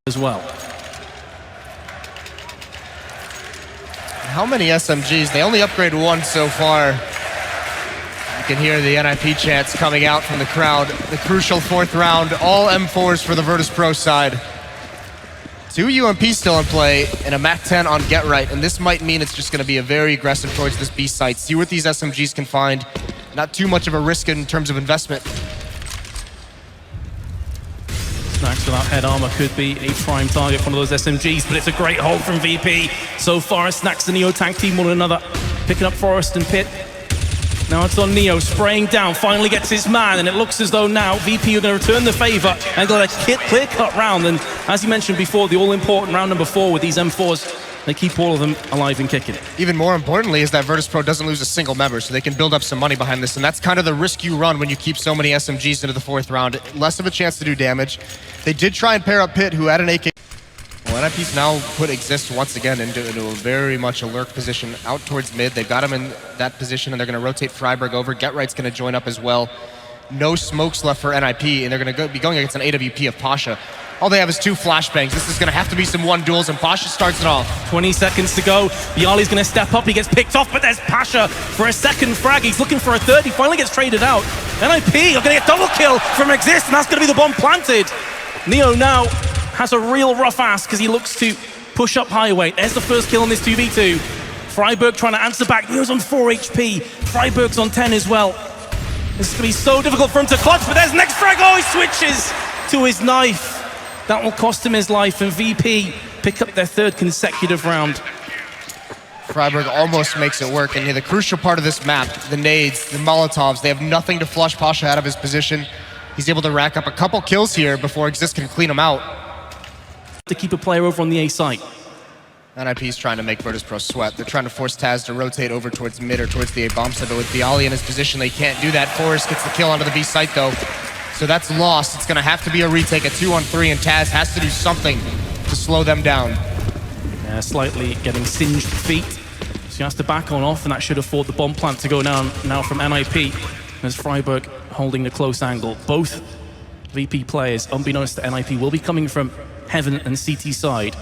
as well. How many SMGs? They only upgrade one so far. You can hear the NIP chants coming out from the crowd. The crucial 4th round, all M4s for the Virtus Pro side. 2 UMP still in play, and a MAC-10 on Get Right, and this might mean it's just going to be a very aggressive towards this B site. See what these SMGs can find. Not too much of a risk in terms of investment. Snax without head armor could be a prime target for one of those SMGs, but it's a great hold from VP. So far, Snax and Neo tank team one another, picking up Forest and Pit. Now it's on Neo, spraying down, finally gets his man, and it looks as though now VP are going to return the favor and got a clear-cut round. And as you mentioned before, the all-important round number 4 with these M4s, they keep all of them alive and kicking. Even more importantly is that Virtus Pro doesn't lose a single member, so they can build up some money behind this, and that's kind of the risk you run when you keep so many SMGs into the 4th round. Less of a chance to do damage. They did try and pair up Pit, who had an AK. Well, NIP's now put Exist once again into a very much a lurk position out towards mid. They've got him in that position, and they're going to rotate Freiburg over. Get Right's going to join up as well. No smokes left for NIP, and they're going to be going against an AWP of Pasha. All they have is 2 flashbangs. This is going to have to be some 1 duels, and Pasha starts it off. 20 seconds to go. Bialy's going to step up. He gets picked off, but there's Pasha for a second frag. He's looking for a third. He finally gets traded out. NIP are going to get double kill from Exist, and that's going to be the bomb planted. Neo now has a real rough ass because he looks to push up highway. There's the first kill on this 2v2. Freiburg trying to answer back. Neo's on 4 HP. Freiburg's on 10 as well. This is going to be so difficult for him to clutch, but there's next frag. Oh, he switches to his knife. That will cost him his life, and VP pick up their 3rd consecutive round. Freiburg almost makes it work, and the crucial part of this map, the nades, the Molotovs, they have nothing to flush Pasha out of his position. He's able to rack up a couple kills here before Exist can clean him out. To keep a player over on the A site. NIP's trying to make Virtus Pro sweat. They're trying to force Taz to rotate over towards mid or towards the A bomb site, but with Bialy in his position, they can't do that. Forrest gets the kill onto the B site though. So that's lost. It's going to have to be a retake, a 2-on-3, and Taz has to do something to slow them down. Yeah, slightly getting singed feet. So he has to back on off, and that should afford the bomb plant to go down now from NIP. As Freiburg holding the close angle. Both VP players, unbeknownst to NIP, will be coming from Heaven and CT side.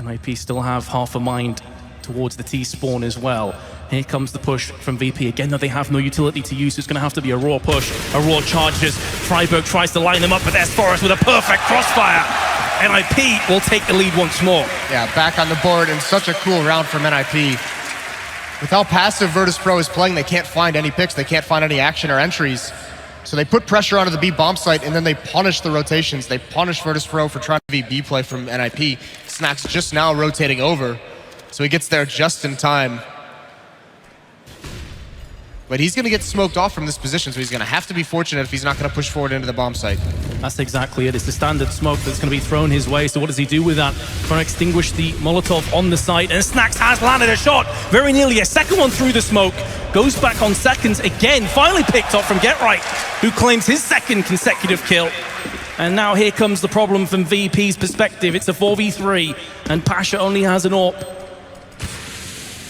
NIP still have half a mind towards the T spawn as well. Here comes the push from VP. Again, though, they have no utility to use, so it's going to have to be a raw push, a raw charges. Freiburg tries to line them up, but there's Forrest with a perfect crossfire. NIP will take the lead once more. Yeah, back on the board, and such a cool round from NIP. With how passive Virtus Pro is playing, they can't find any picks, they can't find any action or entries. So they put pressure onto the B bomb site, and then they punish the rotations. They punish Virtus Pro for trying to B play from NIP. Snax just now rotating over, so he gets there just in time. But he's going to get smoked off from this position, so he's going to have to be fortunate if he's not going to push forward into the bomb site. That's exactly it. It's the standard smoke that's going to be thrown his way. So what does he do with that? Trying to extinguish the Molotov on the site. And Snax has landed a shot. Very nearly a second one through the smoke. Goes back on seconds again. Finally picked up from Get Right, who claims his 2nd consecutive kill. And now here comes the problem from VP's perspective. It's a 4v3, and Pasha only has an AWP.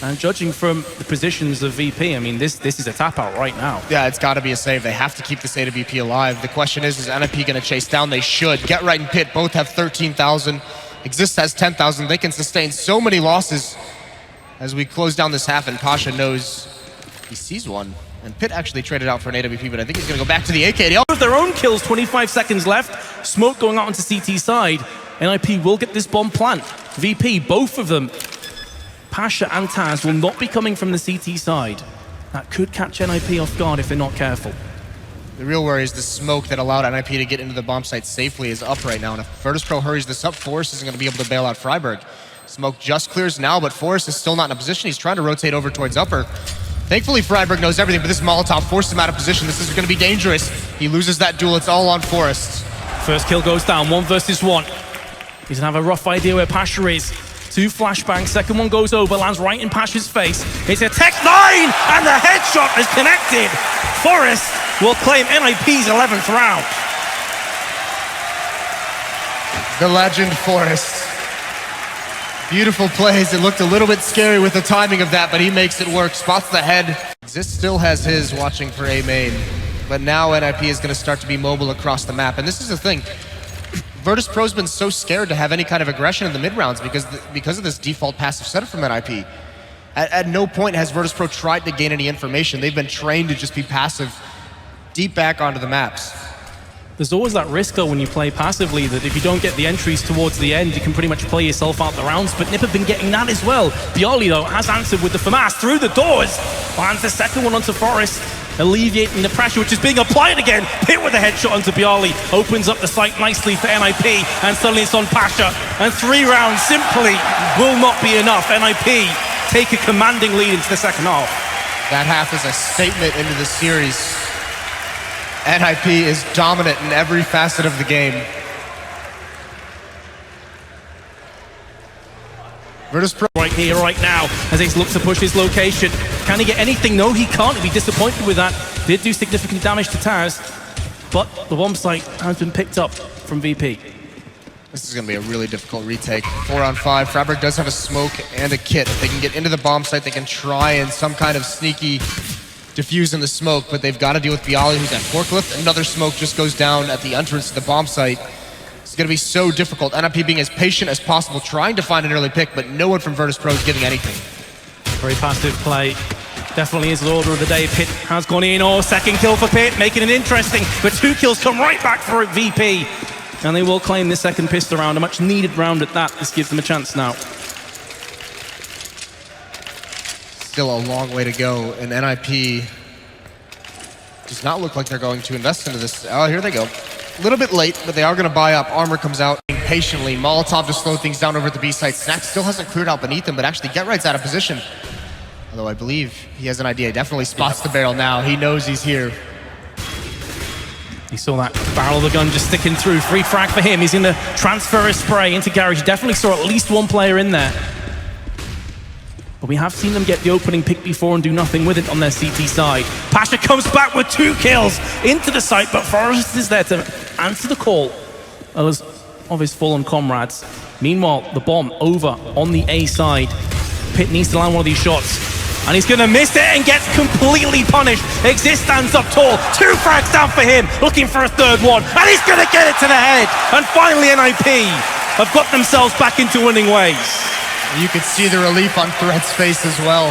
And judging from the positions of VP, I mean, this is a tap out right now. Yeah, it's got to be a save. They have to keep this AWP alive. The question is NIP going to chase down? They should. Get Right and Pit both have 13,000. Exist has 10,000. They can sustain so many losses as we close down this half, and Pasha knows he sees one. And Pit actually traded out for an AWP, but I think he's going to go back to the AK. With their own kills, 25 seconds left. Smoke going out onto CT side. NIP will get this bomb plant. VP, both of them, Pasha and Taz, will not be coming from the CT side. That could catch NIP off guard if they're not careful. The real worry is the smoke that allowed NIP to get into the bomb site safely is up right now. And if Virtus Pro hurries this up, Forrest isn't going to be able to bail out Freiburg. Smoke just clears now, but Forrest is still not in a position. He's trying to rotate over towards upper. Thankfully, Freiburg knows everything, but this Molotov forced him out of position. This is going to be dangerous. He loses that duel. It's all on Forrest. First kill goes down, 1 versus 1. He's going to have a rough idea where Pasha is. 2 flashbangs, second one goes over, lands right in Pasha's face. It's a Tech 9, and the headshot is connected. Forrest will claim NIP's 11th round. The legend Forrest. Beautiful plays. It looked a little bit scary with the timing of that, but he makes it work. Spots the head. Exist still has his watching for A main, but now NIP is going to start to be mobile across the map. And this is the thing. Virtus.pro's been so scared to have any kind of aggression in the mid rounds because of this default passive setup from NIP. At no point has Virtus.pro tried to gain any information. They've been trained to just be passive deep back onto the maps. There's always that risk though when you play passively that if you don't get the entries towards the end, you can pretty much play yourself out the rounds, but Nip have been getting that as well. Bialy though has answered with the FAMAS through the doors, lands the second one onto Forest, alleviating the pressure which is being applied again. Hit with a headshot onto Bialy, opens up the site nicely for NIP, and suddenly it's on Pasha, and 3 rounds simply will not be enough. NIP take a commanding lead into the second half. That half is a statement into the series. NIP is dominant in every facet of the game. Virtus.pro right here, right now, as Ace looks to push his location. Can he get anything? No, he can't. He'll be disappointed with that. Did do significant damage to Taz, but the bomb site has been picked up from VP. This is going to be a really difficult retake. 4 on 5. Freiburg does have a smoke and a kit. If they can get into the bomb site, they can try in some kind of sneaky defuse in the smoke, but they've got to deal with Bialy, who's at forklift. Another smoke just goes down at the entrance to the bomb site. It's going to be so difficult. NIP being as patient as possible, trying to find an early pick, but no one from Virtus.pro is getting anything. Very passive play. Definitely is the order of the day. Pit has gone in. Oh, second kill for Pit, making it interesting. But 2 kills come right back for VP. And they will claim the second pistol round, a much needed round at that. This gives them a chance now. Still a long way to go, and NIP does not look like they're going to invest into this. Oh, here they go. A little bit late, but they are going to buy up. Armor comes out patiently. Molotov to slow things down over at the B site. Snack still hasn't cleared out beneath him, but actually GetRight's out of position. Although I believe he has an idea. He definitely spots the barrel now. He knows he's here. You saw that barrel of the gun just sticking through. Free frag for him. He's going to transfer his spray into Garage. You definitely saw at least one player in there. But we have seen them get the opening pick before and do nothing with it on their CT side. Pasha comes back with 2 kills into the site, but Forrest is there to answer the call of his fallen comrades. Meanwhile, the bomb over on the A side. Pit needs to land one of these shots, and he's going to miss it and gets completely punished. Exist stands up tall. 2 frags down for him, looking for a third one, and he's going to get it to the head. And finally, NIP have got themselves back into winning ways. You could see the relief on Threat's face as well.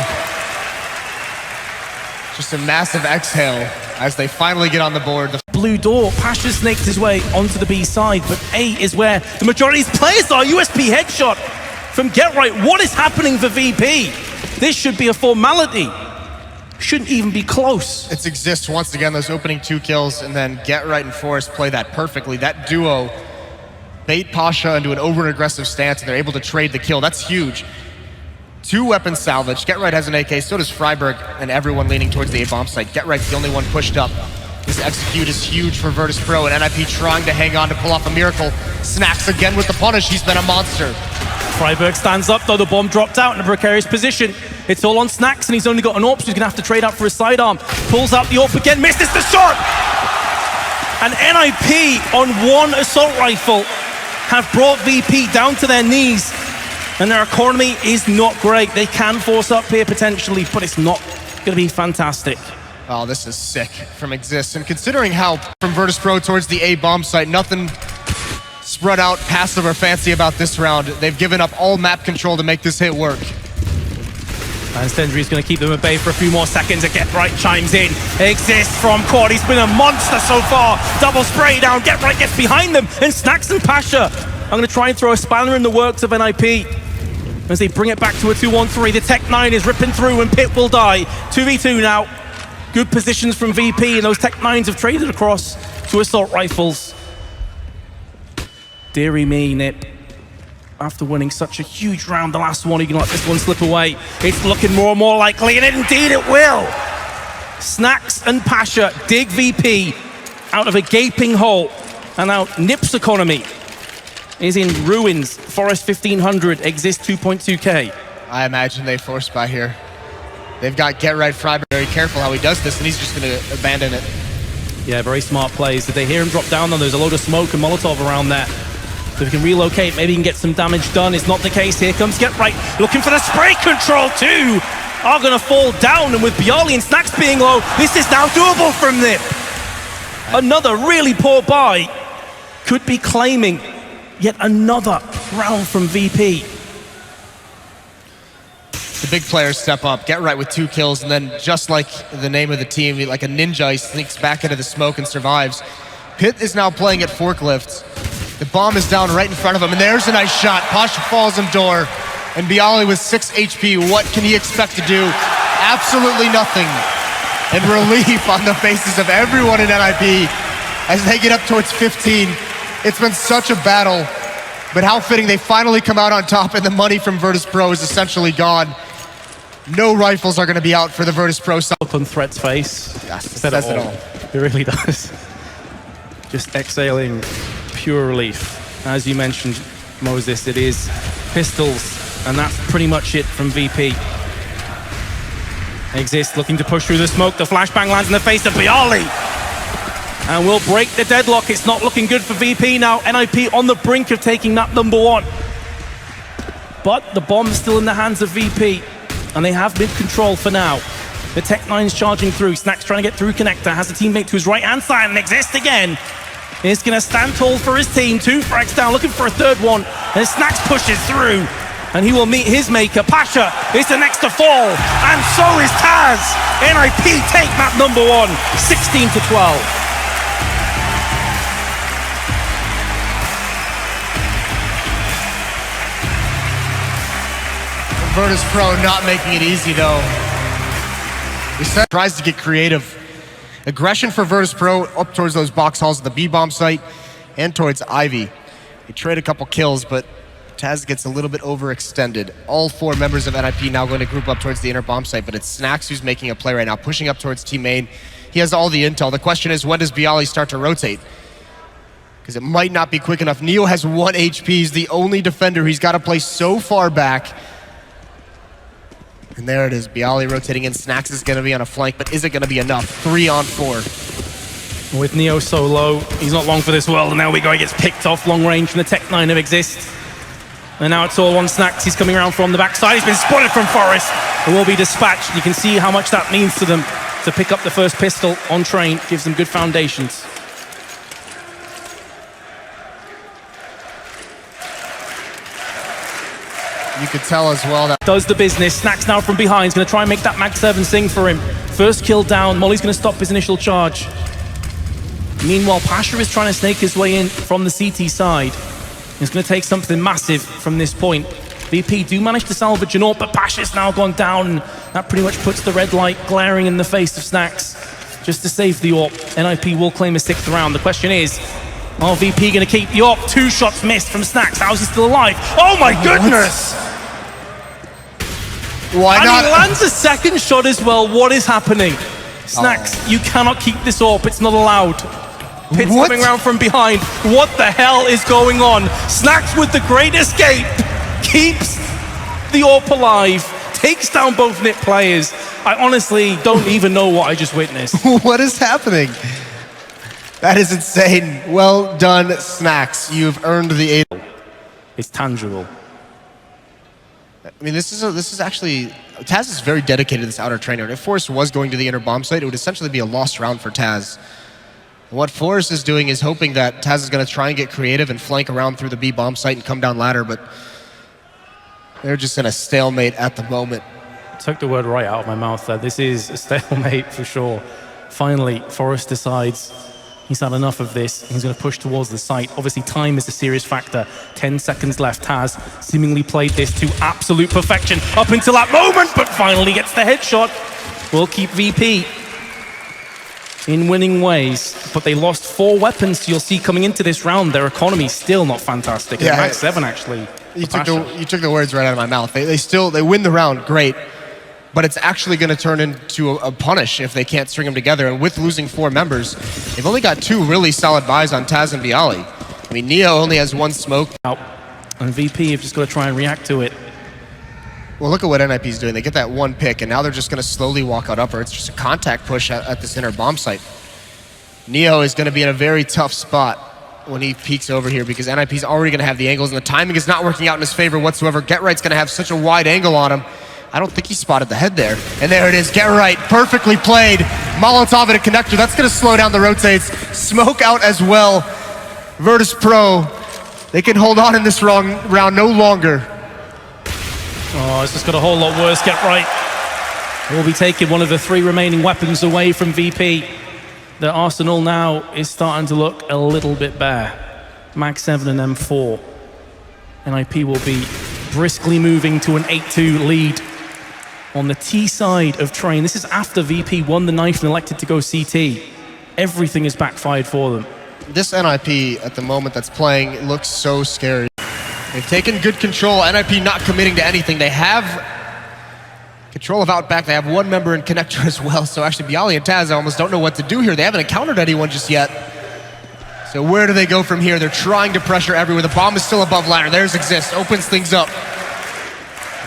Just a massive exhale as they finally get on the board. The blue door, Pasha snaked his way onto the B side, but A is where the majority of these players are. USP headshot from GetRight. What is happening for VP? This should be a formality. Shouldn't even be close. It's Exist once again, those opening 2 kills, and then GetRight and Forrest play that perfectly. That duo bait Pasha into an over-aggressive stance, and they're able to trade the kill. That's huge. 2 weapons salvaged. GetRight has an AK, so does Freiburg, and everyone leaning towards the A-bomb site. GetRight's the only one pushed up. This execute is huge for Virtus.pro, and NIP trying to hang on to pull off a miracle. Snacks again with the punish. He's been a monster. Freiburg stands up, though the bomb dropped out in a precarious position. It's all on Snacks, and he's only got an AWP, so he's going to have to trade out for his sidearm. Pulls out the AWP again, misses the shot! And NIP on 1 assault rifle have brought VP down to their knees, and their economy is not great. They can force up here potentially, but it's not going to be fantastic. Oh, this is sick from Exist. And considering how from Virtus.pro towards the A bomb site, nothing spread out, passive, or fancy about this round. They've given up all map control to make this hit work. And Stendry is going to keep them at bay for a few more seconds. GetRight chimes in. Exist from Quad. He's been a monster so far. Double spray down. GetRight gets behind them. And Snacks and Pasha are going to try and throw a spanner in the works of NIP as they bring it back to a 2-on-3. The Tech 9 is ripping through and Pit will die. 2v2 now. Good positions from VP, and those Tech 9s have traded across to assault rifles. Deary me, Nip. After winning such a huge round, the last one, you can let this one slip away. It's looking more and more likely, and indeed it will. Snacks and Pasha dig VP out of a gaping hole, and now Nip's economy is in ruins. Forest 1500, Exist 2.2k. I imagine they forced by here. They've got GetRight Freiburg very careful how he does this, and he's just going to abandon it. Yeah, very smart plays. Did they hear him drop down, though? There's a load of smoke and Molotov around there. So if he can relocate, maybe he can get some damage done. It's not the case. Here comes GetRight, looking for the spray control too. Are going to fall down, and with Bialy and Snacks being low, this is now doable from Nip. Another really poor buy. Could be claiming Yet another round from VP. The big players step up, get right with 2 kills, and then just like the name of the team, like a ninja, he sneaks back into the smoke and survives. Pit is now playing at forklifts. The bomb is down right in front of him, and there's a nice shot. Pasha falls in door, and Bialy with 6 HP, what can he expect to do? Absolutely nothing. And relief on the faces of everyone in NIP as they get up towards 15. It's been such a battle, but how fitting they finally come out on top, and the money from Virtus Pro is essentially gone. No rifles are going to be out for the Virtus Pro side. Look on Threat's face. Yes, Said says it all. It really does. Just exhaling pure relief. As you mentioned, Moses, it is pistols, and that's pretty much it from VP. Exist looking to push through the smoke. The flashbang lands in the face of Bialy. And will break the deadlock. It's not looking good for VP now. NIP on the brink of taking that #1. But the bomb's still in the hands of VP. And they have mid-control for now. The Tech-9's charging through. Snack's trying to get through connector. Has a teammate to his right-hand side, and Exist again. He's going to stand tall for his team. 2 frags down, looking for a 3rd one. And Snacks pushes through. And he will meet his maker. Pasha is the next to fall. And so is Taz. NIP take map #1, 16-12. Virtus Pro not making it easy though. He tries to get creative. Aggression for Virtus Pro up towards those box halls at the B-bomb site and towards Ivy. They trade a couple kills, but Taz gets a little bit overextended. All 4 members of NIP now going to group up towards the inner bomb site, but it's Snacks who's making a play right now, pushing up towards team main. He has all the intel. The question is, when does Bialy start to rotate? Because it might not be quick enough. Neo has 1 HP. He's the only defender. He's got to play so far back. And there it is, Bialy rotating in. Snacks is going to be on a flank, but is it going to be enough? 3 on 4. With Neo so low, he's not long for this world, and there we go, he gets picked off long range from the Tech-9 of Exist. And now it's all on Snacks. He's coming around from the backside. He's been spotted from Forest and will be dispatched. You can see how much that means to them to pick up the first pistol on train. Gives them good foundations. You could tell as well that Does the business. Snacks now from behind. He's going to try and make that Mag 7 sing for him. First kill down. Molly's going to stop his initial charge. Meanwhile, Pasha is trying to snake his way in from the CT side. He's going to take something massive from this point. VP do manage to salvage an AWP, but Pasha's now gone down, and that pretty much puts the red light glaring in the face of Snacks. Just to save the AWP, NIP will claim a 6th round. The question is, are VP going to keep the AWP? 2 shots missed from Snacks. How is he still alive? Oh my goodness! Why and not? he lands a 2nd shot as well. What is happening? Snacks, you cannot keep this AWP. It's not allowed. Pit's coming around from behind. What the hell is going on? Snacks with the great escape. Keeps the AWP alive. Takes down both NIP players. I honestly don't even know what I just witnessed. What is happening? That is insane. Well done, Snacks. You've earned the 8. It's tangible. I mean, this is actually, Taz is very dedicated to this outer trainer. If Forrest was going to the inner bomb site, it would essentially be a lost round for Taz. And what Forrest is doing is hoping that Taz is going to try and get creative and flank around through the B bomb site and come down ladder, but they're just in a stalemate at the moment. Took the word right out of my mouth there. This is a stalemate for sure. Finally, Forrest decides he's had enough of this. He's going to push towards the site. Obviously, time is a serious factor. 10 seconds left. Taz seemingly played this to absolute perfection up until that moment, but finally gets the headshot. Will keep VP in winning ways, but they lost 4 weapons. You'll see coming into this round, their economy's still not fantastic. Yeah, Max 7 actually. You took the words right out of my mouth. They win the round, great. But it's actually going to turn into a punish if they can't string them together. And with losing 4 members, they've only got 2 really solid buys on Taz and Bialy. I mean, Neo only has 1 smoke. And VP have just got to try and react to it. Well, look at what NIP's doing. They get that 1 pick, and now they're just going to slowly walk out upper. It's just a contact push at this inner bomb site. Neo is going to be in a very tough spot when he peeks over here because NIP's already going to have the angles, and the timing is not working out in his favor whatsoever. Get Right's going to have such a wide angle on him. I don't think he spotted the head there. And there it is, Get Right, perfectly played. Molotov at a connector, that's gonna slow down the rotates. Smoke out as well. Virtus Pro They can hold on in this round no longer. Oh, it's just got a whole lot worse. Get right. We'll be taking one of the 3 remaining weapons away from VP. Their arsenal now is starting to look a little bit bare. Mag 7 and M4. NIP will be briskly moving to an 8-2 lead on the T side of Train. This is after VP won the knife and elected to go CT. Everything is backfired for them. This NIP at the moment that's playing looks so scary. They've taken good control. NIP not committing to anything. They have control of Outback. They have 1 member in Connector as well. So actually, Bialy and Taz almost don't know what to do here. They haven't encountered anyone just yet. So where do they go from here? They're trying to pressure everywhere. The bomb is still above ladder. There's Exist. Opens things up.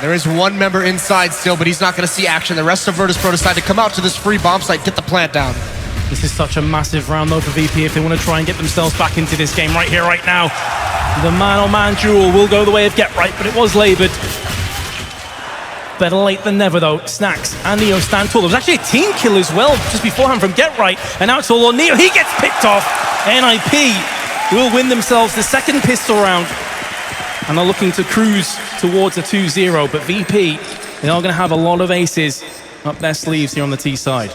There is 1 member inside still, but he's not going to see action. The rest of Virtus.pro decide to come out to this free bomb site, get the plant down. This is such a massive round, though, for VP if they want to try and get themselves back into this game right here, right now. The man-on-man duel will go the way of Get Right, but it was labored. Better late than never, though. Snax and Neo stand tall. There was actually a team kill as well just beforehand from Get Right, and now it's all on Neo. He gets picked off. NIP will win themselves the 2nd pistol round, and are looking to cruise towards a 2-0, but VP, they are going to have a lot of aces up their sleeves here on the T side.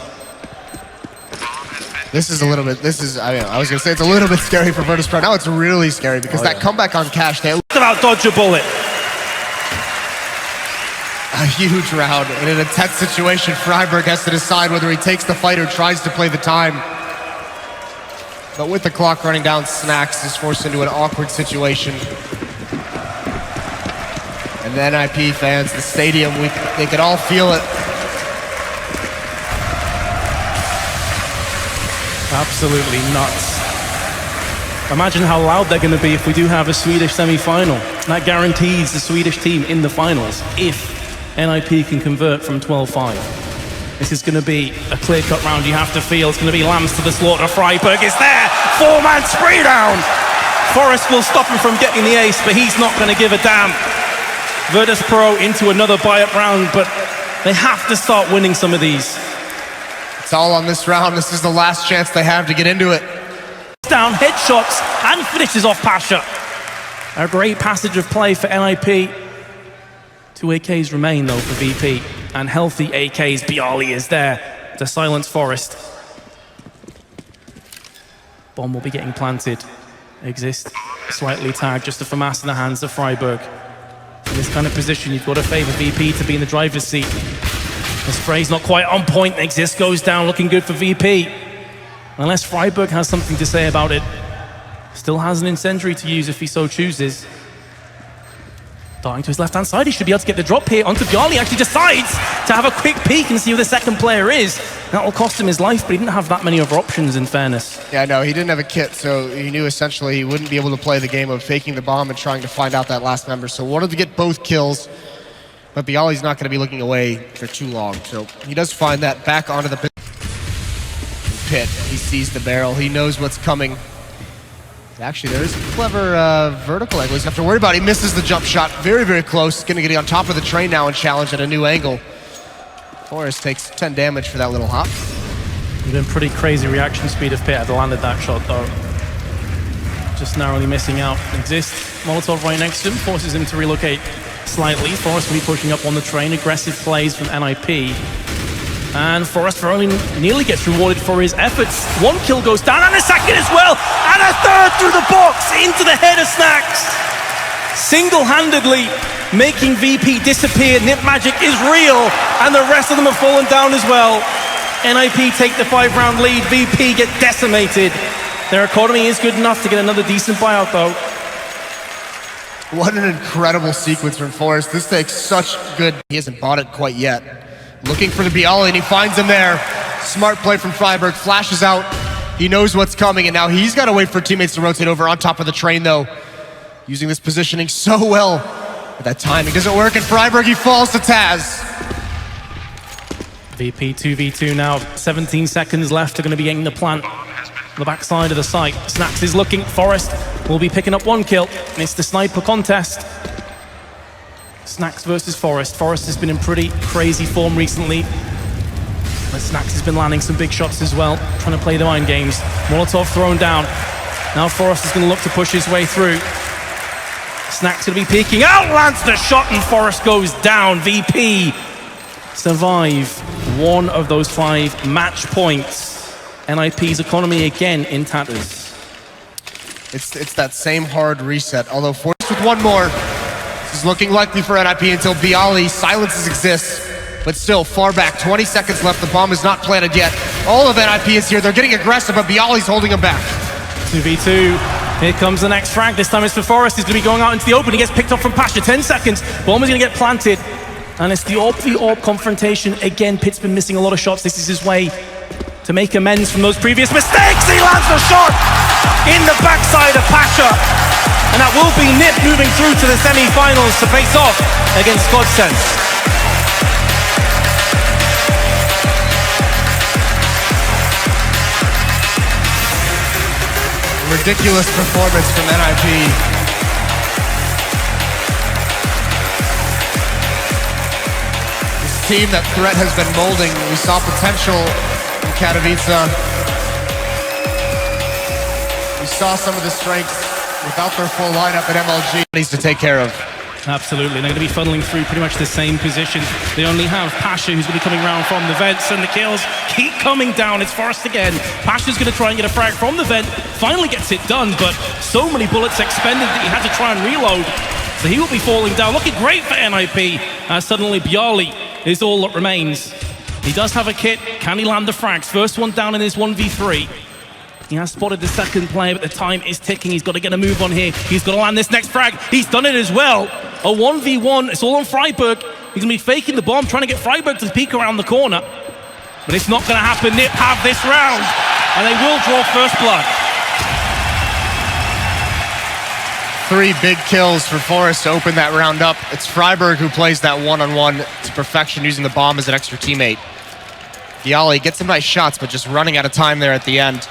This is a little bit, I was going to say it's a little bit scary for Virtus.pro. Now it's really scary because that comeback on Cash, they About dodge a bullet. a huge round. And in a tense situation, Freiburg has to decide whether he takes the fight or tries to play the time. But with the clock running down, Snax is forced into an awkward situation. And the NIP fans, the stadium, they could all feel it. Absolutely nuts. Imagine how loud they're going to be if we do have a Swedish semi-final. That guarantees the Swedish team in the finals if NIP can convert from 12-5. This is going to be a clear-cut round, you have to feel. It's going to be lambs to the slaughter. Freiburg is there. 4-man spray down. Forrest will stop him from getting the ace, but he's not going to give a damn. Virtus.pro into another buy-up round, but they have to start winning some of these. It's all on this round. This is the last chance they have to get into it. Down, headshots, and finishes off Pasha. A great passage of play for NIP. 2 AKs remain, though, for VP. And healthy AKs. Bialy is there to silence Forrest. Bomb will be getting planted. Exist slightly tagged, just a FAMAS in the hands of Freiburg. In this kind of position, you've got to favor VP to be in the driver's seat. The spray's not quite on point. Exist goes down, looking good for VP. Unless Freiburg has something to say about it. Still has an incendiary to use if he so chooses. Darting to his left-hand side, he should be able to get the drop here onto Bialy. Actually decides to have a quick peek and see who the 2nd player is. That will cost him his life, but he didn't have that many other options, in fairness. Yeah, no, he didn't have a kit, so he knew essentially he wouldn't be able to play the game of faking the bomb and trying to find out that last member. So wanted to get both kills, but Bialy's not going to be looking away for too long. So he does find that back onto the pit. He sees the barrel. He knows what's coming. Actually, there is a clever vertical angle he's going to have to worry about. He misses the jump shot. Very, very close. Going to get on top of the train now and challenge at a new angle. Forrest takes 10 damage for that little hop. It's been pretty crazy reaction speed if Pit had landed that shot, though. Just narrowly missing out. Exist. Molotov right next to him. Forces him to relocate slightly. Forrest will be pushing up on the train. Aggressive plays from NIP. And Forrest nearly gets rewarded for his efforts. 1 kill goes down, and a 2nd as well, and a 3rd through the box into the head of Snax. Single-handedly making VP disappear. Nip Magic is real, and the rest of them have fallen down as well. NIP take the 5-round lead. VP get decimated. Their economy is good enough to get another decent buyout, though. What an incredible sequence from Forrest. This takes such good... He hasn't bought it quite yet. Looking for the Bialy, and he finds him there. Smart play from Freiburg, flashes out. He knows what's coming, and now he's got to wait for teammates to rotate over on top of the train, though. Using this positioning so well. But that timing doesn't work, and Freiburg, he falls to Taz. VP 2v2 now. 17 seconds left. They're going to be getting the plant on the backside of the site. Snax is looking. Forrest will be picking up 1 kill, and it's the sniper contest. Snax versus Forrest. Forrest has been in pretty crazy form recently. But Snax has been landing some big shots as well, trying to play the mind games. Molotov thrown down. Now Forrest is going to look to push his way through. Snack's gonna be peeking out, lands the shot, and Forrest goes down. VP survive one of those 5 match points. NIP's economy again in tatters. It's that same hard reset, although Forrest with one more. This is looking likely for NIP until Bialy silences exists, but still far back, 20 seconds left, the bomb is not planted yet. All of NIP is here, they're getting aggressive, but Bialy's holding him back. 2v2, here comes the next frag, this time it's for Forrest, he's gonna be going out into the open, he gets picked up from Pasha, 10 seconds, bomb is gonna get planted, and it's the AWP confrontation. Again, Pitt's been missing a lot of shots, this is his way to make amends from those previous mistakes. He lands the shot in the backside of Pasha, and that will be Nip moving through to the semi-finals to face off against Godsense. Ridiculous performance from NIP. This team that Threat has been molding, we saw potential in Katowice. We saw some of the strength without their full lineup at MLG. Needs to take care of. Absolutely, they're going to be funneling through pretty much the same position. They only have Pasha, who's going to be coming around from the vents, and the kills keep coming down. It's Forrest again. Pasha's going to try and get a frag from the vent, finally gets it done, but so many bullets expended that he had to try and reload. So he will be falling down. Looking great for NIP. Suddenly Bialy is all that remains. He does have a kit. Can he land the frags? First one down in his 1v3. He has spotted the second player, but the time is ticking. He's got to get a move on here. He's got to land this next frag. He's done it as well. A 1v1. It's all on Freiburg. He's going to be faking the bomb, trying to get Freiburg to peek around the corner. But it's not going to happen. Nip have this round, and they will draw first blood. 3 big kills for Forrest to open that round up. It's Freiburg who plays that one-on-one to perfection, using the bomb as an extra teammate. Bialy gets some nice shots, but just running out of time there at the end.